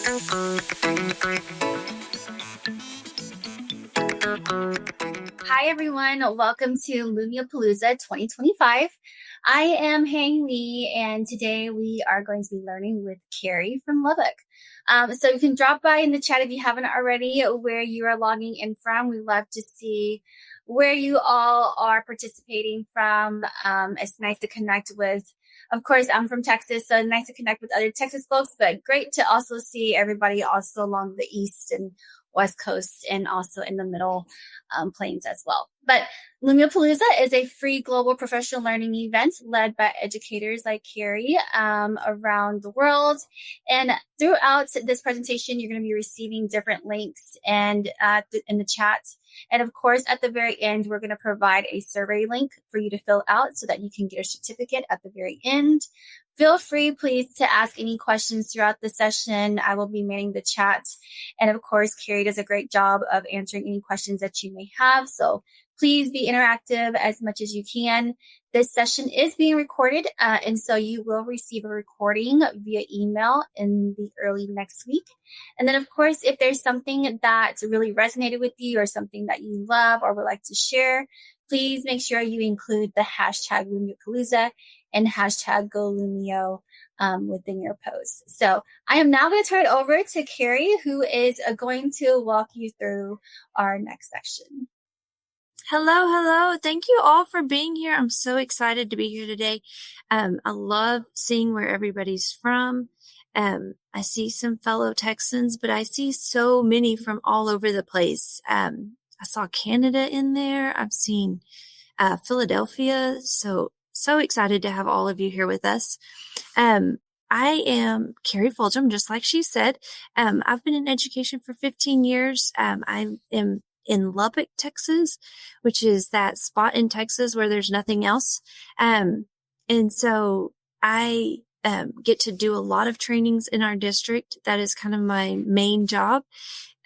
Hi, everyone. Welcome to Lumio Palooza 2025. I am Hang Lee, and today we are going to be learning with Cary from Lubbock. So you can drop by in the chat if you haven't already where you are logging in from. We love to see where you all are participating from. It's nice to connect with, of course, I'm from Texas, so nice to connect with other Texas folks, but great to also see everybody also along the East and West Coast and also in the middle plains as well. But Lumio Palooza is a free global professional learning event led by educators like Cary around the world. And throughout this presentation, you're going to be receiving different links and in the chat. And of course, at the very end, we're going to provide a survey link for you to fill out so that you can get a certificate at the very end. Feel free, please, to ask any questions throughout the session. I will be manning the chat. And of course, Cary does a great job of answering any questions that you may have. So please be interactive as much as you can. This session is being recorded, and so you will receive a recording via email in the early next week. And then, of course, if there's something that really resonated with you or something that you love or would like to share, please make sure you include the hashtag LumioPalooza and hashtag GoLumio within your post. So I am now going to turn it over to Cary, who is going to walk you through our next section. Hello. Thank you all for being here. I'm so excited to be here today. I love seeing where everybody's from. I see some fellow Texans, but I see so many from all over the place. I saw Canada in there. I've seen Philadelphia. So excited to have all of you here with us. I am Cary Fulgham, just like she said. I've been in education for 15 years. I am in Lubbock, Texas, which is that spot in Texas where there's nothing else. And so I get to do a lot of trainings in our district. That is kind of my main job.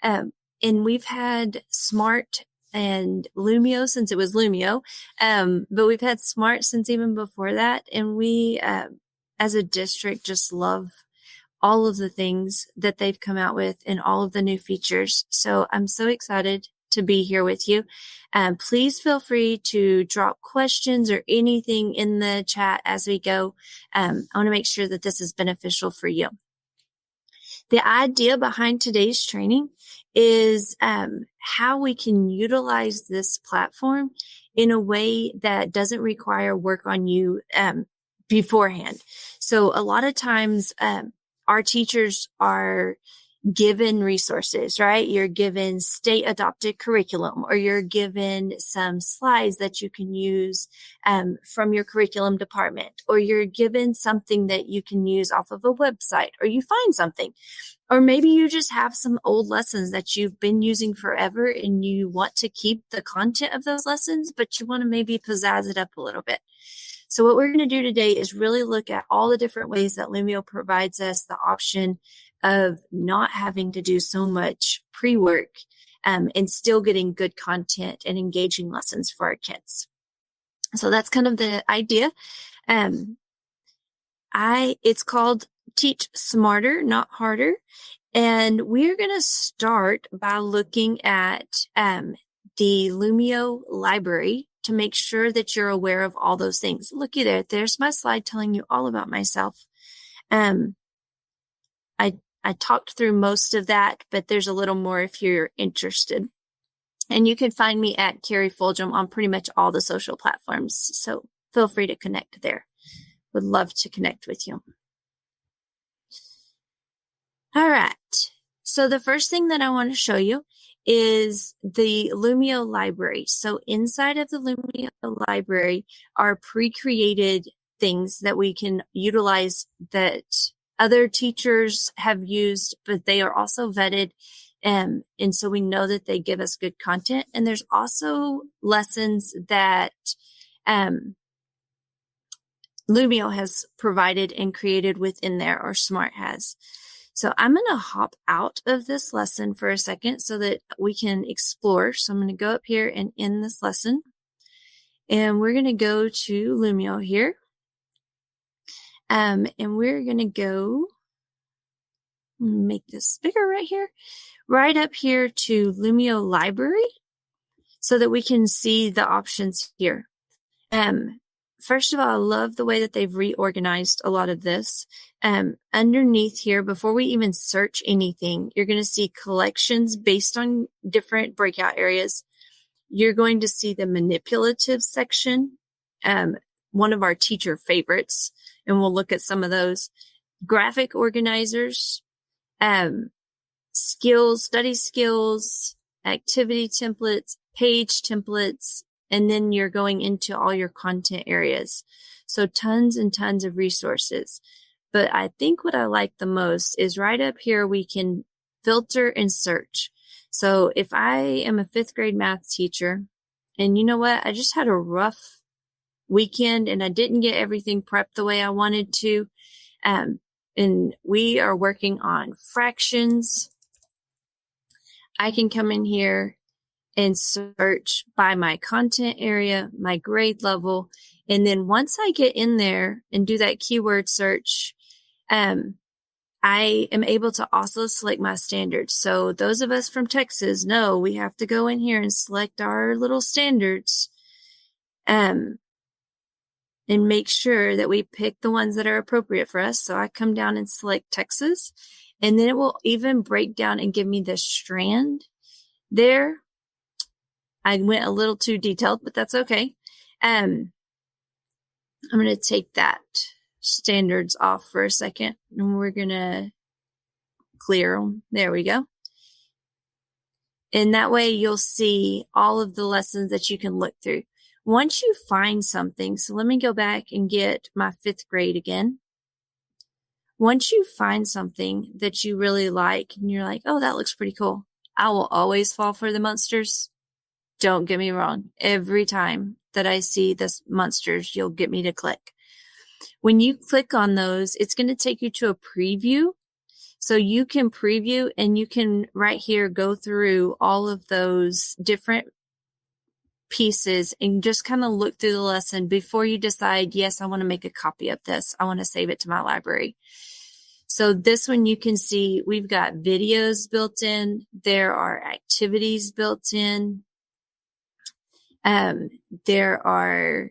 And we've had SMART and Lumio since it was Lumio. But we've had SMART since even before that. And we, as a district, just love all of the things that they've come out with and all of the new features. So I'm so excited to be here with you. Please feel free to drop questions or anything in the chat as we go. I want to make sure that this is beneficial for you. The idea behind today's training is how we can utilize this platform in a way that doesn't require work on you beforehand. So a lot of times our teachers are given resources, right? You're given state adopted curriculum, or you're given some slides that you can use from your curriculum department, or you're given something that you can use off of a website, or you find something, or maybe you just have some old lessons that you've been using forever and you want to keep the content of those lessons, but you want to maybe pizzazz it up a little bit. So what we're going to do today is really look at all the different ways that Lumio provides us the option of not having to do so much pre-work and still getting good content and engaging lessons for our kids. So that's kind of the idea. It's called Teach Smarter, Not Harder. And we're going to start by looking at the Lumio library to make sure that you're aware of all those things. Looky there. There's my slide telling you all about myself. I talked through most of that, but there's a little more if you're interested. And you can find me at Cary Fulgham on pretty much all the social platforms. So feel free to connect there. Would love to connect with you. All right. So the first thing that I want to show you is the Lumio library. So inside of the Lumio library are pre-created things that we can utilize that other teachers have used, but they are also vetted. And so we know that they give us good content. And there's also lessons that Lumio has provided and created within there, or SMART has. So I'm going to hop out of this lesson for a second so that we can explore. So I'm going to go up here and end this lesson. And we're going to go to Lumio here. And we're going to go make this bigger right here, right up here to Lumio Library so that we can see the options here. First of all, I love the way that they've reorganized a lot of this. Underneath here, before we even search anything, you're going to see collections based on different breakout areas. You're going to see the manipulative section, one of our teacher favorites, and we'll look at some of those. Graphic organizers, skills, study skills, activity templates, page templates, and then you're going into all your content areas. So tons and tons of resources. But I think what I like the most is right up here, we can filter and search. So if I am a 5th grade math teacher, and you know what, I just had a rough weekend and I didn't get everything prepped the way I wanted to. And we are working on fractions. I can come in here and search by my content area, my grade level. And then once I get in there and do that keyword search, I am able to also select my standards. So those of us from Texas know we have to go in here and select our little standards, and make sure that we pick the ones that are appropriate for us. So I come down and select Texas, and then it will even break down and give me the strand there. I went a little too detailed, but that's okay. I'm going to take that standards off for a second, and we're going to clear them. There we go. And that way you'll see all of the lessons that you can look through. Once you find something, so let me go back and get my 5th grade again. Once you find something that you really like and you're like, oh, that looks pretty cool, I will always fall for the monsters. Don't get me wrong. Every time that I see this monsters, you'll get me to click. When you click on those, it's going to take you to a preview. So you can preview and you can right here go through all of those different pieces and just kind of look through the lesson before you decide, yes, I want to make a copy of this. I want to save it to my library. So this one you can see we've got videos built in. There are activities built in. There are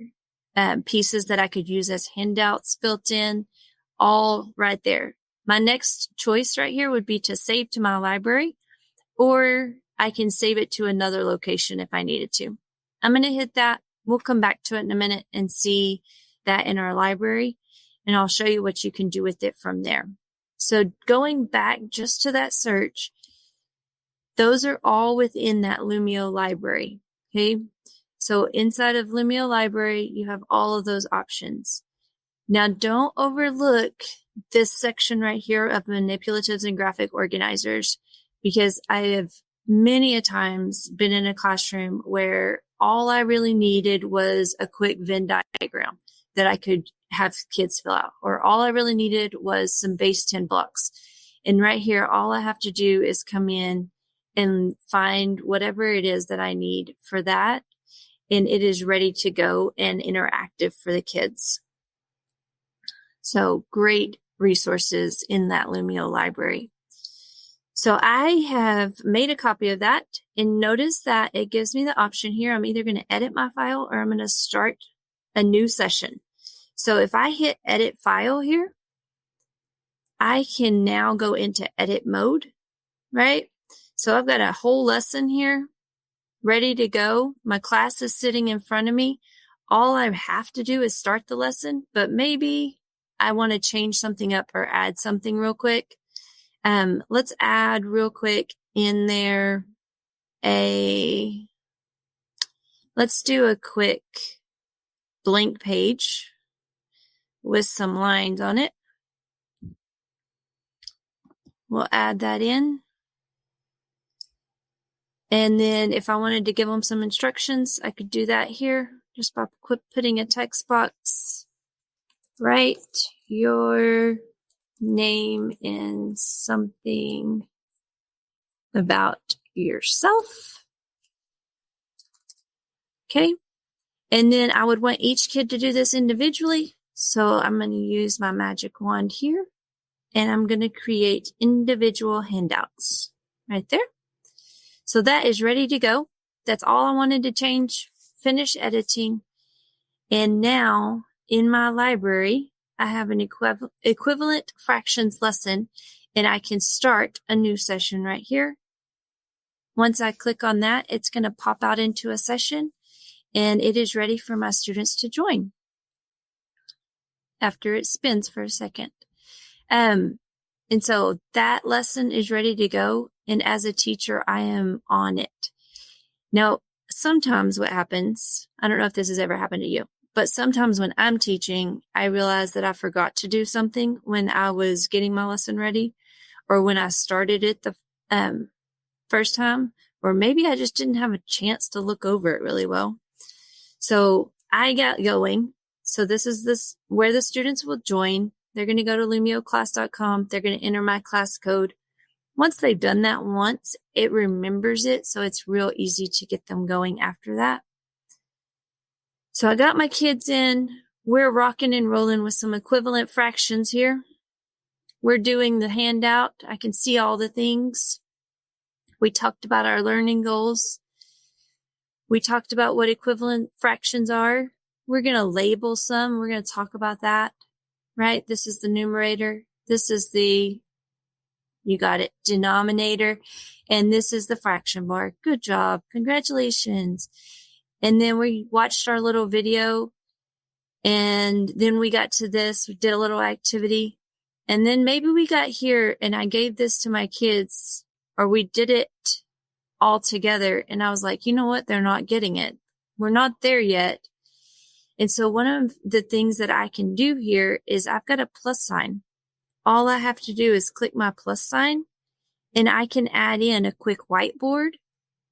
pieces that I could use as handouts built in, all right there. My next choice right here would be to save to my library, or I can save it to another location if I needed to. I'm going to hit that. We'll come back to it in a minute and see that in our library, and I'll show you what you can do with it from there. So going back just to that search, those are all within that Lumio library. Okay. So inside of Lumio library, you have all of those options. Now don't overlook this section right here of manipulatives and graphic organizers, because I have many a times been in a classroom where all I really needed was a quick Venn diagram that I could have kids fill out, or all I really needed was some base 10 blocks. And right here, all I have to do is come in and find whatever it is that I need for that. And it is ready to go and interactive for the kids. So great resources in that Lumio library. So I have made a copy of that, and notice that it gives me the option here. I'm either going to edit my file or I'm going to start a new session. So if I hit edit file here, I can now go into edit mode, right? So I've got a whole lesson here ready to go. My class is sitting in front of me. All I have to do is start the lesson, but maybe I want to change something up or add something real quick. Let's add real quick in there let's do a quick blank page with some lines on it. We'll add that in. And then if I wanted to give them some instructions, I could do that here just by putting a text box. Write your name and something about yourself. Okay. And then I would want each kid to do this individually. So I'm going to use my magic wand here and I'm going to create individual handouts right there. So that is ready to go. That's all I wanted to change. Finish editing. And now in my library, I have an equivalent fractions lesson, and I can start a new session right here. Once I click on that, it's going to pop out into a session, and it is ready for my students to join after it spins for a second. And so that lesson is ready to go. And as a teacher, I am on it. Now, sometimes what happens, I don't know if this has ever happened to you, but sometimes when I'm teaching, I realize that I forgot to do something when I was getting my lesson ready, or when I started it the first time, or maybe I just didn't have a chance to look over it really well. So I got going. So this is where the students will join. They're going to go to lumioclass.com. They're going to enter my class code. Once they've done that once, it remembers it. So it's real easy to get them going after that. So I got my kids in. We're rocking and rolling with some equivalent fractions here. We're doing the handout. I can see all the things. We talked about our learning goals. We talked about what equivalent fractions are. We're going to label some. We're going to talk about that, right? This is the numerator. This is the, you got it, denominator. And this is the fraction bar. Good job. Congratulations. And then we watched our little video. And then we got to this. We did a little activity. And then maybe we got here and I gave this to my kids, or we did it all together. And I was like, you know what? They're not getting it. We're not there yet. And so one of the things that I can do here is I've got a plus sign. All I have to do is click my plus sign, and I can add in a quick whiteboard.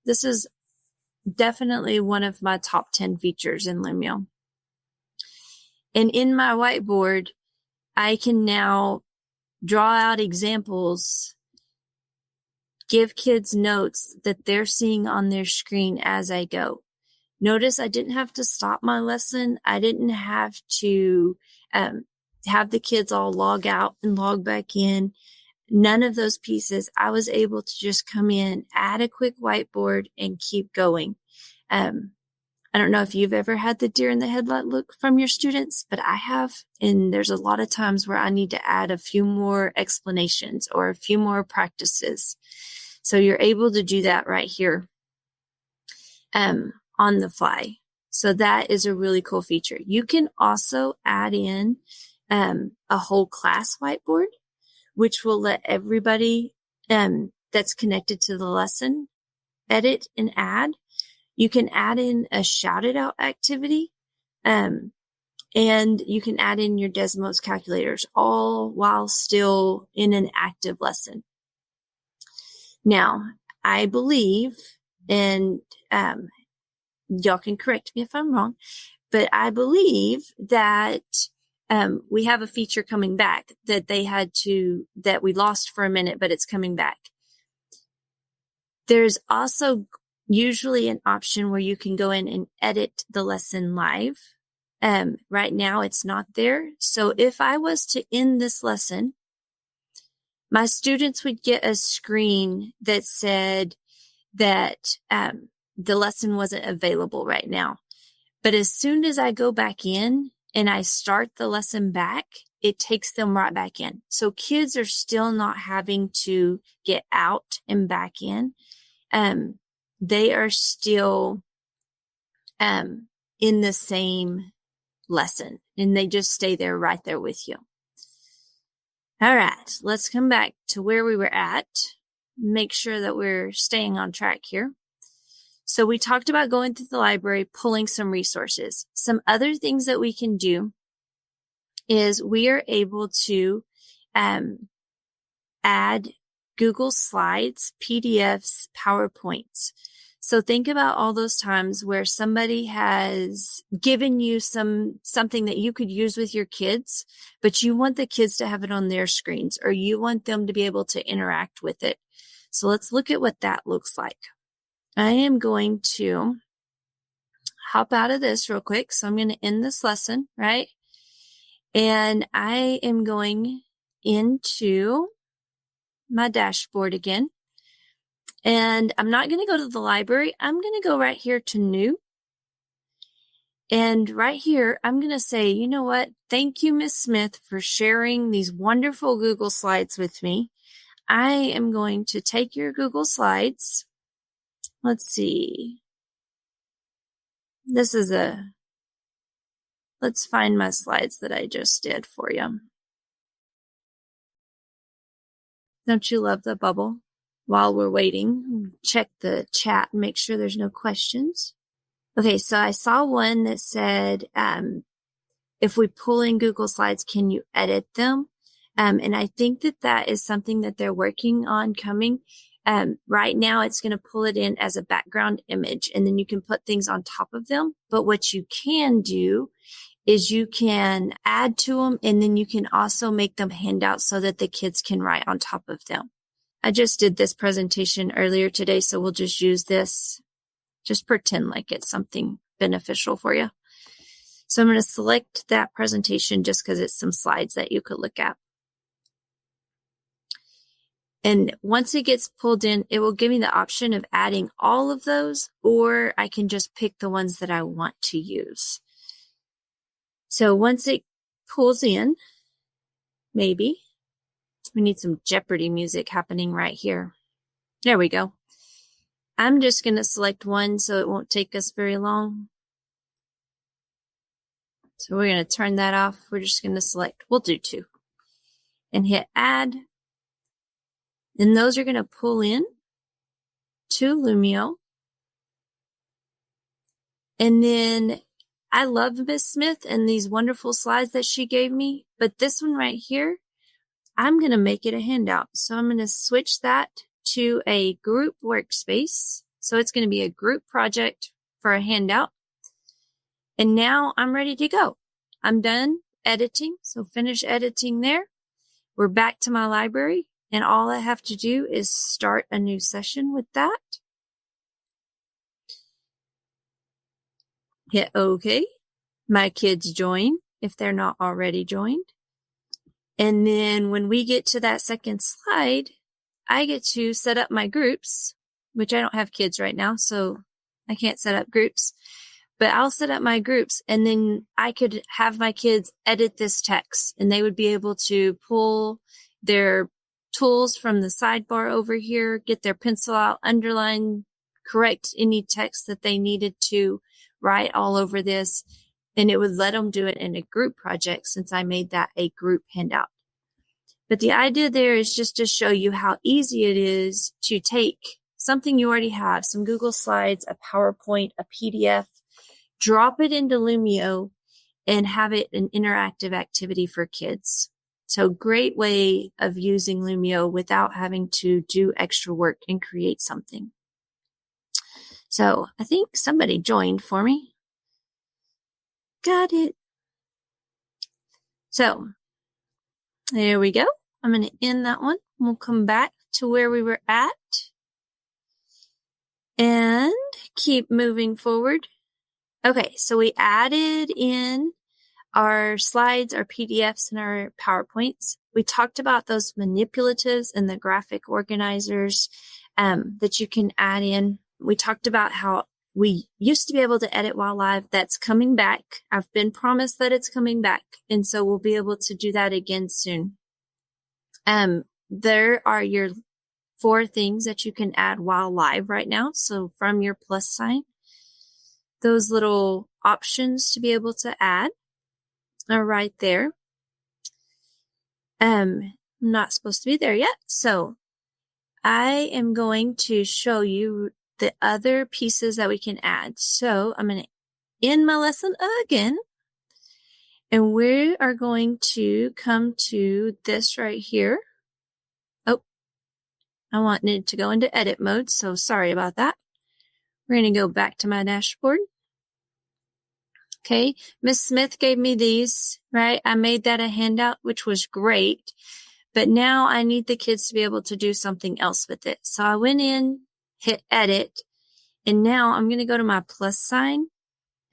This is definitely one of my top 10 features in Lumio. And in my whiteboard, I can now draw out examples, give kids notes that they're seeing on their screen as I go. Notice I didn't have to stop my lesson. I didn't have to have the kids all log out and log back in. None of those pieces. I was able to just come in, add a quick whiteboard, and keep going. I don't know if you've ever had the deer in the headlight look from your students, but I have. And there's a lot of times where I need to add a few more explanations or a few more practices. So you're able to do that right here on the fly. So that is a really cool feature. You can also add in a whole class whiteboard, which will let everybody that's connected to the lesson edit and add. You can add in a shouted out activity, and you can add in your Desmos calculators, all while still in an active lesson. Now, I believe, and y'all can correct me if I'm wrong, but I believe that we have a feature coming back that that we lost for a minute, but it's coming back. There's also usually an option where you can go in and edit the lesson live. Right now it's not there. So if I was to end this lesson, my students would get a screen that said that the lesson wasn't available right now. But as soon as I go back in and I start the lesson back, it takes them right back in. So kids are still not having to get out and back in. They are still in the same lesson, and they just stay there right there with you. All right, let's come back to where we were at. Make sure that we're staying on track here. So we talked about going to the library, pulling some resources. Some other things that we can do is we are able to add Google Slides, PDFs, PowerPoints. So think about all those times where somebody has given you something that you could use with your kids, but you want the kids to have it on their screens, or you want them to be able to interact with it. So let's look at what that looks like. I am going to hop out of this real quick. So I'm going to end this lesson, right? And I am going into my dashboard again. And I'm not going to go to the library. I'm going to go right here to new. And right here, I'm going to say, you know what? Thank you, Miss Smith, for sharing these wonderful Google Slides with me. I am going to take your Google Slides. Let's see. Let's find my slides that I just did for you. Don't you love the bubble? While we're waiting, check the chat and make sure there's no questions. Okay, so I saw one that said, if we pull in Google Slides, can you edit them? And I think that is something that they're working on coming. Right now, it's going to pull it in as a background image, and then you can put things on top of them. But what you can do is you can add to them, and then you can also make them handouts so that the kids can write on top of them. I just did this presentation earlier today, so we'll just use this. Just pretend like it's something beneficial for you. So I'm going to select that presentation just because it's some slides that you could look at. And once it gets pulled in, it will give me the option of adding all of those, or I can just pick the ones that I want to use. So once it pulls in, maybe, we need some Jeopardy music happening right here. There we go. I'm just going to select one so it won't take us very long. So we're going to turn that off. We're just going to select, we'll do 2. And hit add. And those are going to pull in to Lumio. And then I love Miss Smith and these wonderful slides that she gave me. But this one right here, I'm going to make it a handout. So I'm going to switch that to a group workspace. So it's going to be a group project for a handout. And now I'm ready to go. I'm done editing. So finish editing there. We're back to my library. And all I have to do is start a new session with that. Hit OK. My kids join if they're not already joined. And then when we get to that second slide, I get to set up my groups, which I don't have kids right now, so I can't set up groups. But I'll set up my groups, and then I could have my kids edit this text, and they would be able to pull their tools from the sidebar over here, get their pencil out, underline, correct any text that they needed to write all over this, and it would let them do it in a group project since I made that a group handout. But the idea there is just to show you how easy it is to take something you already have, some Google Slides, a PowerPoint, a PDF, drop it into Lumio, and have it an interactive activity for kids. So great way of using Lumio without having to do extra work and create something. So I think somebody joined for me. Got it. So there we go. I'm going to end that one. We'll come back to where we were at and keep moving forward. Okay, so we added in our slides, our PDFs, and our PowerPoints. We talked about those manipulatives and the graphic organizers that you can add in. We talked about how we used to be able to edit while live. That's coming back. I've been promised that it's coming back. And so we'll be able to do that again soon. There are your 4 things that you can add while live right now. So from your plus sign, those little options to be able to add are right there. I'm not supposed to be there yet. So I am going to show you the other pieces that we can add. So I'm going to end my lesson again. And we are going to come to this right here. Oh, I wanted to go into edit mode, so sorry about that. We're going to go back to my dashboard. Okay, Miss Smith gave me these, right? I made that a handout, which was great. But now I need the kids to be able to do something else with it. So I went in, hit edit, and now I'm going to go to my plus sign.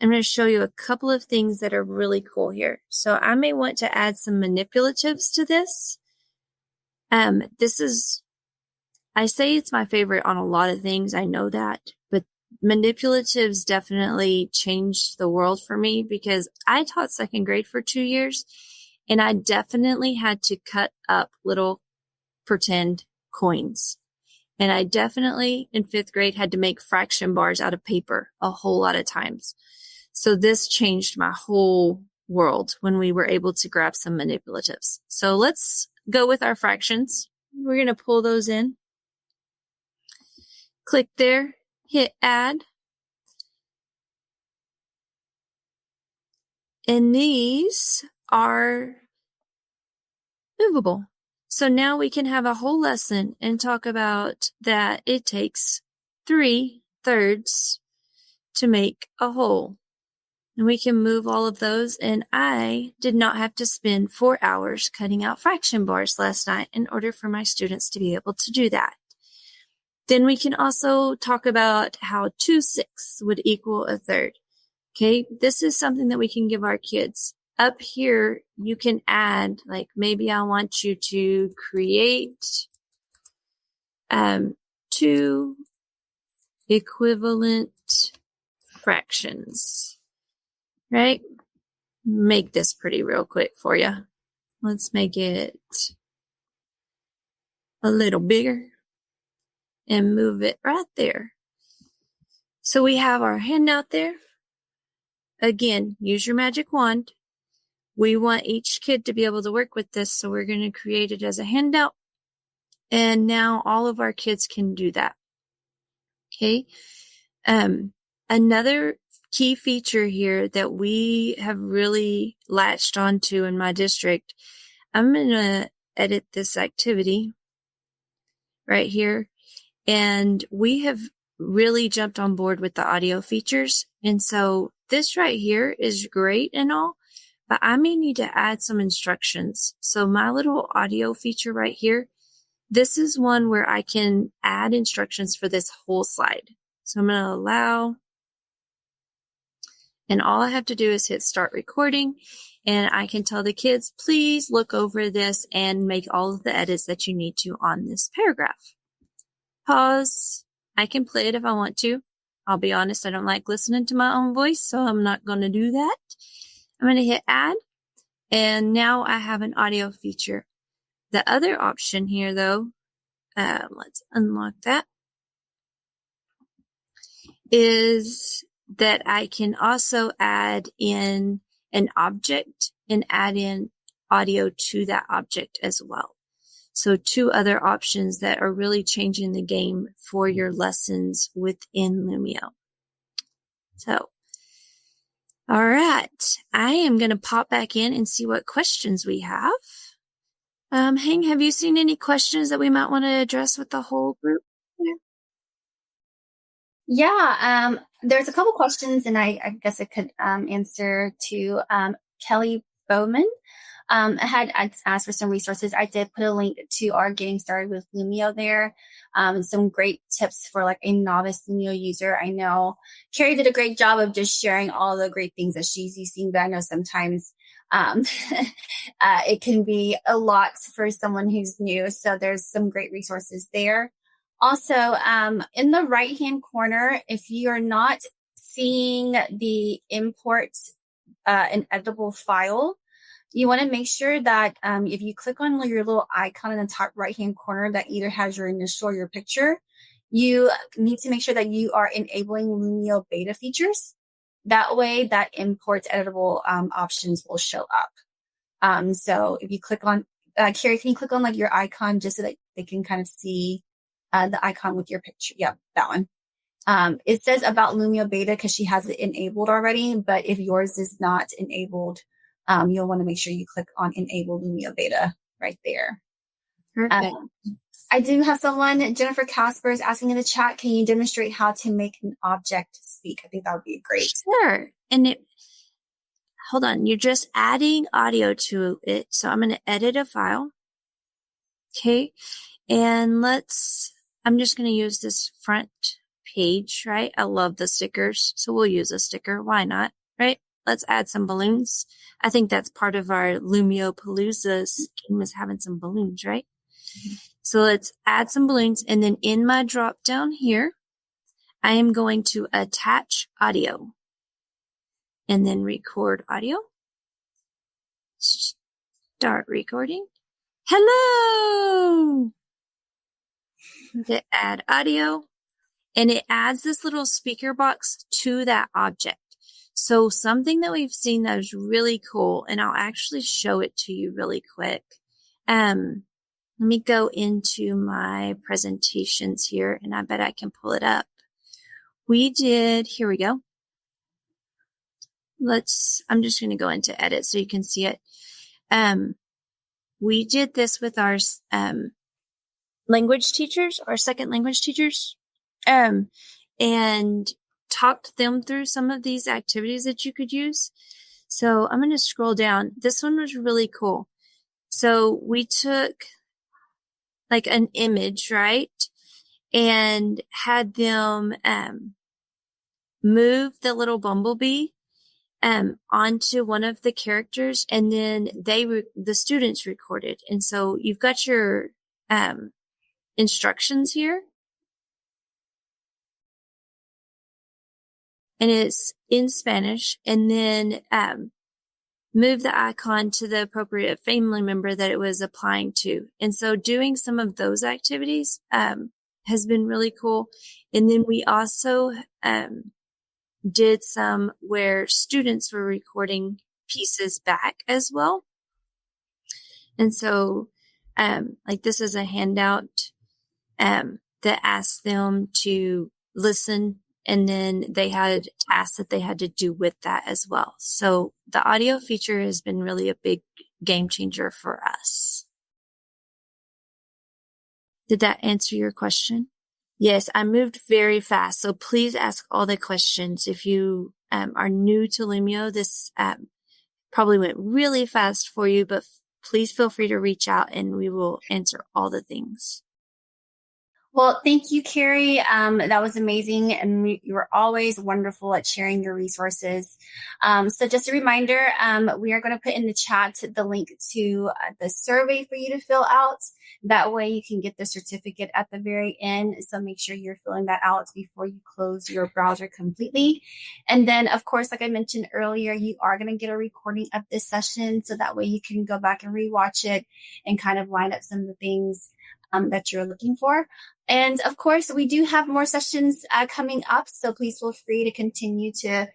I'm going to show you a couple of things that are really cool here. So I may want to add some manipulatives to this. I say it's my favorite on a lot of things. I know that, but manipulatives definitely changed the world for me because I taught second grade for 2 years and I definitely had to cut up little pretend coins. And I definitely in 5th grade had to make fraction bars out of paper a whole lot of times. So this changed my whole world when we were able to grab some manipulatives. So let's go with our fractions. We're going to pull those in. Click there, hit add. And these are movable. So now we can have a whole lesson and talk about that it takes 3/3 to make a whole. And we can move all of those. And I did not have to spend 4 hours cutting out fraction bars last night in order for my students to be able to do that. Then we can also talk about how 2/6 would equal a third. Okay, this is something that we can give our kids. Up here, you can add, like maybe I want you to create 2 equivalent fractions, right? Make this pretty real quick for you. Let's make it a little bigger and move it right there. So we have our handout there. Again, use your magic wand. We want each kid to be able to work with this, so we're going to create it as a handout. And now all of our kids can do that. Okay. Another key feature here that we have really latched onto in my district, I'm going to edit this activity right here. And we have really jumped on board with the audio features. And so this right here is great and all, but I may need to add some instructions. So my little audio feature right here, this is one where I can add instructions for this whole slide. So I'm going to allow, and all I have to do is hit start recording, and I can tell the kids, please look over this and make all of the edits that you need to on this paragraph. Pause. I can play it if I want to. I'll be honest, I don't like listening to my own voice, so I'm not going to do that. I'm going to hit add, and now I have an audio feature. The other option here, though, let's unlock that, is that I can also add in an object and add in audio to that object as well. So 2 other options that are really changing the game for your lessons within Lumio. So, all right, I am going to pop back in and see what questions we have. Hang, have you seen any questions that we might want to address with the whole group? Yeah, there's a couple questions, and I guess I could answer to Kelly Bowman. I had asked for some resources. I did put a link to our Getting Started with Lumio there. Some great tips for like a novice Lumio user. I know Cary did a great job of just sharing all the great things that she's using, but I know sometimes it can be a lot for someone who's new. So there's some great resources there. Also, in the right-hand corner, if you are not seeing the import an editable file, you want to make sure that if you click on your little icon in the top right-hand corner that either has your initial or your picture, you need to make sure that you are enabling Lumio beta features. That way, that imports editable options will show up. So if you click on, Cary, can you click on like your icon just so that they can kind of see the icon with your picture? Yep, that one. It says about Lumio beta because she has it enabled already, but if yours is not enabled, you'll want to make sure you click on enable Lumio beta right there. Perfect. I do have someone, Jennifer Casper, is asking in the chat, can you demonstrate how to make an object speak? I think that would be great. Sure. And hold on, you're just adding audio to it. So I'm going to edit a file. Okay. And I'm just going to use this front page, right? I love the stickers. So we'll use a sticker. Why not? Right? Let's add some balloons. I think that's part of our Lumio Palooza scheme is having some balloons, right? So let's add some balloons. And then in my drop down here, I am going to attach audio and then record audio. Start recording. Hello! Hit add audio. And it adds this little speaker box to that object. So something that we've seen that is really cool, and I'll actually show it to you really quick. Let me go into my presentations here, and I bet I can pull it up. Here we go. I'm just going to go into edit so you can see it. We did this with our language teachers, our second language teachers, and talked them through some of these activities that you could use. So I'm going to scroll down. This one was really cool. So we took like an image, right? And had them move the little bumblebee onto one of the characters, and then the students recorded. And so you've got your instructions here. And it's in Spanish, and then move the icon to the appropriate family member that it was applying to. And so doing some of those activities has been really cool. And then we also did some where students were recording pieces back as well. And so like this is a handout that asked them to listen, and then they had tasks that they had to do with that as well. So the audio feature has been really a big game changer for us. Did that answer your question? Yes, I moved very fast. So please ask all the questions. If you are new to Lumio, this probably went really fast for you, but please feel free to reach out and we will answer all the things. Well, thank you, Cary. That was amazing. And you were always wonderful at sharing your resources. So just a reminder, we are going to put in the chat the link to the survey for you to fill out. That way you can get the certificate at the very end. So make sure you're filling that out before you close your browser completely. And then, of course, like I mentioned earlier, you are going to get a recording of this session. So that way you can go back and rewatch it and kind of line up some of the things that you're looking for. And of course, we do have more sessions coming up. So please feel free to continue to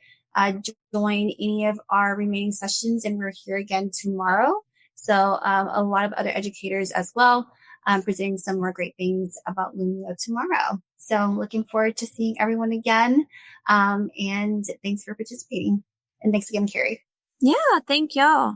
join any of our remaining sessions. And we're here again tomorrow. So a lot of other educators as well, presenting some more great things about Lumio tomorrow. So I'm looking forward to seeing everyone again. And thanks for participating. And thanks again, Cary. Yeah, thank y'all.